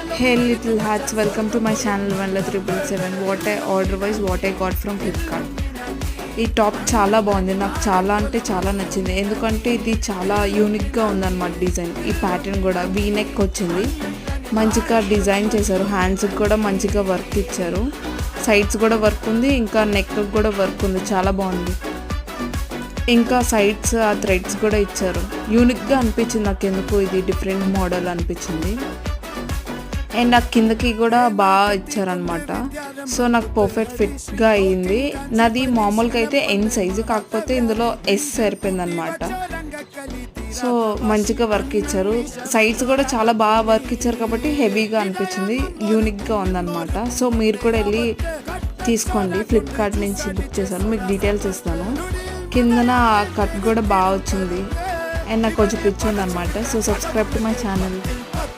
Hey little hearts, welcome to my channel 13777. What I got from Flipkart. ఈ top చాలా బాగుంది, నాకు చాలా అంటే చాలా నచ్చింది. ఎందుకంటే ఇది చాలా యూనిక్గా ఉందన్నమాట. డిజైన్ ఈ ప్యాటర్న్ కూడా వీ నెక్ వచ్చింది, మంచిగా డిజైన్ చేశారు. హ్యాండ్స్కి కూడా మంచిగా వర్క్ ఇచ్చారు, సైడ్స్ కూడా వర్క్ ఉంది, ఇంకా నెక్ కూడా వర్క్ ఉంది, చాలా బాగుంది. ఇంకా సైడ్స్ ఆ థ్రెడ్స్ కూడా ఇచ్చారు. యూనిక్గా అనిపించింది నాకు, ఎందుకు ఇది డిఫరెంట్ మోడల్ అనిపించింది. అండ్ ఆ కిందకి కూడా బాగా ఇచ్చారనమాట. సో నాకు పర్ఫెక్ట్ ఫిట్గా అయ్యింది. నాది మామూలుగా అయితే ఎన్ సైజు, కాకపోతే ఇందులో ఎస్ సరిపోయింది అనమాట. సో మంచిగా వర్క్ ఇచ్చారు, సైడ్స్ కూడా చాలా బాగా వర్క్ ఇచ్చారు కాబట్టి హెవీగా అనిపించింది, యూనిక్గా ఉందన్నమాట. సో మీరు కూడా వెళ్ళి తీసుకోండి. ఫ్లిప్కార్ట్ నుంచి బుక్ చేశాను, మీకు డీటెయిల్స్ ఇస్తాను. కిందన కట్ కూడా బాగా వచ్చింది అండ్ నాకు కొంచెం పిచ్చి ఉంది అనమాట. So subscribe to my channel.